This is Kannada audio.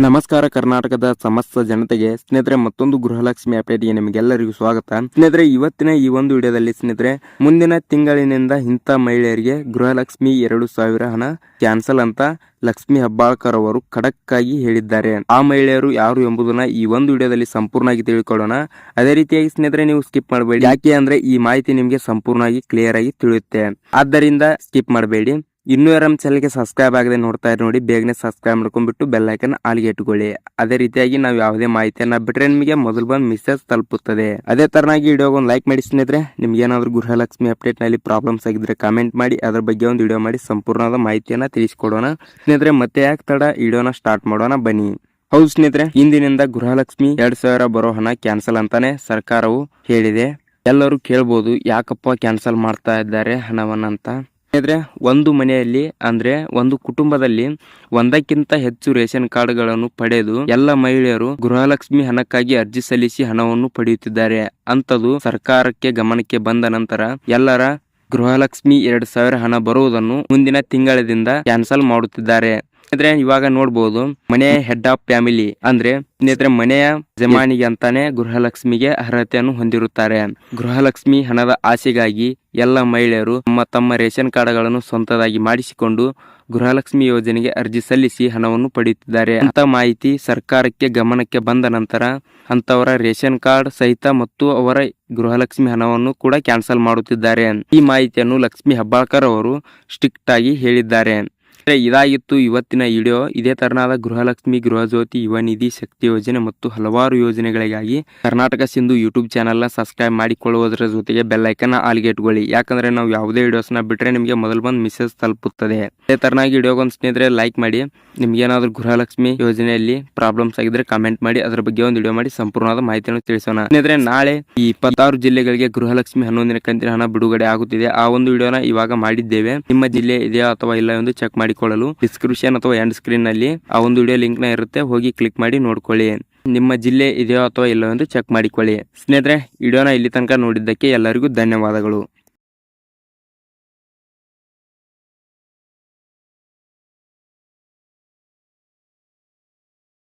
ನಮಸ್ಕಾರ ಕರ್ನಾಟಕದ ಸಮಸ್ತ ಜನತೆಗೆ ಸ್ನೇಹಿತರೆ ಮತ್ತೊಂದು ಗೃಹಲಕ್ಷ್ಮಿ ಅಪ್ಡೇಟ್ಗೆ ನಿಮಗೆಲ್ಲರಿಗೂ ಸ್ವಾಗತ. ಸ್ನೇಹಿತರೆ ಇವತ್ತಿನ ಈ ಒಂದು ವಿಡಿಯೋದಲ್ಲಿ ಸ್ನೇಹಿತರೆ ಮುಂದಿನ ತಿಂಗಳಿನಿಂದ ಇಂಥ ಮಹಿಳೆಯರಿಗೆ ಗೃಹಲಕ್ಷ್ಮಿ 2000 ಹಣ ಕ್ಯಾನ್ಸಲ್ ಅಂತ ಲಕ್ಷ್ಮಿ ಹೆಬ್ಬಾಳ್ಕರ್ ಅವರು ಖಡಕ್ ಆಗಿ ಹೇಳಿದ್ದಾರೆ. ಆ ಮಹಿಳೆಯರು ಯಾರು ಎಂಬುದನ್ನ ಈ ಒಂದು ವಿಡಿಯೋದಲ್ಲಿ ಸಂಪೂರ್ಣವಾಗಿ ತಿಳ್ಕೊಳ್ಳೋಣ. ಅದೇ ರೀತಿಯಾಗಿ ಸ್ನೇಹಿತರೆ ನೀವು ಸ್ಕಿಪ್ ಮಾಡಬೇಡಿ, ಯಾಕೆ ಅಂದ್ರೆ ಈ ಮಾಹಿತಿ ನಿಮಗೆ ಸಂಪೂರ್ಣವಾಗಿ ಕ್ಲಿಯರ್ ಆಗಿ ತಿಳಿಯುತ್ತೆ. ಆದ್ದರಿಂದ ಸ್ಕಿಪ್ ಮಾಡಬೇಡಿ. ಇನ್ನೂ ಯಾರು ನಮ್ಮ ಚಾನಲ್ಗೆ ಸಬ್ಸ್ಕ್ರೈಬ್ ಆಗದೆ ನೋಡ್ತಾ ಇರೋ ನೋಡಿ, ಬೇಗನೆ ಸಬ್ಸ್ಕ್ರೈಬ್ ಮಾಡ್ಕೊಂಡ್ಬಿಟ್ಟು ಬೆಲ್ ಐಕನ್ ಆಲ್ಗೆ ಇಟ್ಕೊಳ್ಳಿ. ಅದೇ ರೀತಿಯಾಗಿ ನಾವು ಯಾವುದೇ ಮಾಹಿತಿಯನ್ನ ಬಿಟ್ರೆ ನಿಮಗೆ ಮೊದಲು ಬಂದು ಮೆಸೇಜ್ ತಲುಪುತ್ತದೆ. ಅದೇ ತರನಾಗಿ ವಿಡಿಯೋಗೆ ಒಂದು ಲೈಕ್ ಮಾಡಿ ಸ್ನೇಹಿತರೆ. ನಿಮ್ಗೆ ಏನಾದ್ರು ಗೃಹಲಕ್ಷ್ಮಿ ಅಪ್ಡೇಟ್ ನಲ್ಲಿ ಪ್ರಾಬ್ಲಮ್ಸ್ ಆಗಿದ್ರೆ ಕಾಮೆಂಟ್ ಮಾಡಿ, ಅದ್ರ ಬಗ್ಗೆ ಒಂದು ವಿಡಿಯೋ ಮಾಡಿ ಸಂಪೂರ್ಣವಾದ ಮಾಹಿತಿಯನ್ನ ತಿಳಿಸ್ಕೊಡೋಣ. ಸ್ನೇಹಿತರೆ ಮತ್ತೆ ಯಾಕೆ ತಡ, ವಿಡಿಯೋನ ಸ್ಟಾರ್ಟ್ ಮಾಡೋಣ ಬನ್ನಿ. ಹೌದು ಸ್ನೇಹಿತರೆ, ಇಂದಿನಿಂದ ಗೃಹಲಕ್ಷ್ಮಿ 2000 ಬರೋ ಹಣ ಕ್ಯಾನ್ಸಲ್ ಅಂತಾನೆ ಸರ್ಕಾರವು ಹೇಳಿದೆ. ಎಲ್ಲರೂ ಕೇಳ್ಬೋದು ಯಾಕಪ್ಪ ಕ್ಯಾನ್ಸಲ್ ಮಾಡ್ತಾ ಇದ್ದಾರೆ ಹಣವನ್ನಂತ. ಒಂದು ಮನೆಯಲ್ಲಿ ಅಂದ್ರೆ ಒಂದು ಕುಟುಂಬದಲ್ಲಿ ಒಂದಕ್ಕಿಂತ ಹೆಚ್ಚು ರೇಷನ್ ಕಾರ್ಡ್ಗಳನ್ನು ಪಡೆದು ಎಲ್ಲ ಮಹಿಳೆಯರು ಗೃಹಲಕ್ಷ್ಮಿ ಹಣಕ್ಕಾಗಿ ಅರ್ಜಿ ಸಲ್ಲಿಸಿ ಹಣವನ್ನು ಪಡೆಯುತ್ತಿದ್ದಾರೆ. ಅಂತದು ಸರ್ಕಾರಕ್ಕೆ ಗಮನಕ್ಕೆ ಬಂದ ನಂತರ ಎಲ್ಲರ ಗೃಹಲಕ್ಷ್ಮಿ 2000 ಹಣ ಬರುವುದನ್ನು ಮುಂದಿನ ತಿಂಗಳದಿಂದ ಕ್ಯಾನ್ಸಲ್ ಮಾಡುತ್ತಿದ್ದಾರೆ. ಇವಾಗ ನೋಡ್ಬೋದು, ಮನೆಯ ಹೆಡ್ ಆಫ್ ಫ್ಯಾಮಿಲಿ ಅಂದ್ರೆ ಸ್ನೇಹಿತರೆ ಮನೆಯ ಜಮಾನಿಗೆ ಅಂತಾನೆ ಗೃಹಲಕ್ಷ್ಮಿಗೆ ಅರ್ಹತೆಯನ್ನು ಹೊಂದಿರುತ್ತಾರೆ. ಗೃಹಲಕ್ಷ್ಮಿ ಹಣದ ಆಸೆಗಾಗಿ ಎಲ್ಲ ಮಹಿಳೆಯರು ತಮ್ಮ ರೇಷನ್ ಕಾರ್ಡ್ಗಳನ್ನು ಸ್ವಂತದಾಗಿ ಮಾಡಿಸಿಕೊಂಡು ಗೃಹಲಕ್ಷ್ಮಿ ಯೋಜನೆಗೆ ಅರ್ಜಿ ಸಲ್ಲಿಸಿ ಹಣವನ್ನು ಪಡೆಯುತ್ತಿದ್ದಾರೆ. ಅಂತ ಮಾಹಿತಿ ಸರ್ಕಾರಕ್ಕೆ ಗಮನಕ್ಕೆ ಬಂದ ನಂತರ ಅಂತವರ ರೇಷನ್ ಕಾರ್ಡ್ ಸಹಿತ ಮತ್ತು ಅವರ ಗೃಹಲಕ್ಷ್ಮಿ ಹಣವನ್ನು ಕೂಡ ಕ್ಯಾನ್ಸಲ್ ಮಾಡುತ್ತಿದ್ದಾರೆ. ಈ ಮಾಹಿತಿಯನ್ನು ಲಕ್ಷ್ಮಿ ಹೆಬ್ಬಾಳ್ಕರ್ ಅವರು ಸ್ಟ್ರಿಕ್ಟ್ ಆಗಿ ಹೇಳಿದ್ದಾರೆ. ಇದಾಗಿತ್ತು ಇವತ್ತಿನ ವಿಡಿಯೋ. ಇದೇ ತರನಾದ ಗೃಹಲಕ್ಷ್ಮಿ, ಗೃಹಜ್ಯೋತಿ, ಯುವ ನಿಧಿ, ಶಕ್ತಿ ಯೋಜನೆ ಮತ್ತು ಹಲವಾರು ಯೋಜನೆಗಳಿಗಾಗಿ ಕರ್ನಾಟಕ ಸಿಂಧು ಯೂಟ್ಯೂಬ್ ಚಾನಲ್ ನ ಸಬ್ಸ್ಕ್ರೈಬ್ ಮಾಡಿಕೊಳ್ಳುವುದರ ಜೊತೆಗೆ ಬೆಲ್ ಐಕನ್ ಆಲ್ಗೆ ಇಟ್ಕೊಳ್ಳಿ. ಯಾಕಂದ್ರೆ ನಾವು ಯಾವುದೇ ವಿಡಿಯೋಸ್ ನ ಬಿಟ್ರೆ ನಿಮಗೆ ಮೊದಲು ಬಂದು ಮೆಸೇಜ್ ತಲುಪುತ್ತದೆ. ಅದೇ ತರನಾಗಿ ವಿಡಿಯೋಗೊಂದು ಸ್ನೇಹಿತರೆ ಲೈಕ್ ಮಾಡಿ. ನಿಮ್ಗೆ ಏನಾದ್ರು ಗೃಹಲಕ್ಷ್ಮಿ ಯೋಜನೆಯಲ್ಲಿ ಪ್ರಾಬ್ಲಮ್ಸ್ ಆಗಿದ್ರೆ ಕಾಮೆಂಟ್ ಮಾಡಿ, ಅದ್ರ ಬಗ್ಗೆ ಒಂದು ವಿಡಿಯೋ ಮಾಡಿ ಸಂಪೂರ್ಣವಾದ ಮಾಹಿತಿಯನ್ನು ತಿಳಿಸೋಣ. ಸ್ನೇಹಿತರೆ ನಾಳೆ ಈ 26 ಜಿಲ್ಲೆಗಳಿಗೆ ಗೃಹಲಕ್ಷ್ಮಿ 11ನೇ ಕಂತಿನ ಹಣ ಬಿಡುಗಡೆ ಆಗುತ್ತಿದೆ. ಆ ಒಂದು ವಿಡಿಯೋನ ಇವಾಗ ಮಾಡಿದ್ದೇವೆ. ನಿಮ್ಮ ಜಿಲ್ಲೆ ಇದೆಯಾ ಅಥವಾ ಇಲ್ಲ ಎಂದು ಚೆಕ್ ಮಾಡಿಕೊಳ್ಳಲು ಡಿಸ್ಕ್ರಿಪ್ಷನ್ ಅಥವಾ ಎಂಡ್ ಸ್ಕ್ರೀನ್ ನಲ್ಲಿ ಆ ಒಂದು ವಿಡಿಯೋ ಲಿಂಕ್ ನ ಇರುತ್ತೆ, ಹೋಗಿ ಕ್ಲಿಕ್ ಮಾಡಿ ನೋಡ್ಕೊಳ್ಳಿ. ನಿಮ್ಮ ಜಿಲ್ಲೆ ಇದೆಯೋ ಅಥವಾ ಇಲ್ಲ ಎಂದು ಚೆಕ್ ಮಾಡಿಕೊಳ್ಳಿ. ಸ್ನೇಹಿತರೆ ವಿಡಿಯೋನ ಇಲ್ಲಿ ತನಕ ನೋಡಿದ್ದಕ್ಕೆ ಎಲ್ಲರಿಗೂ ಧನ್ಯವಾದಗಳು.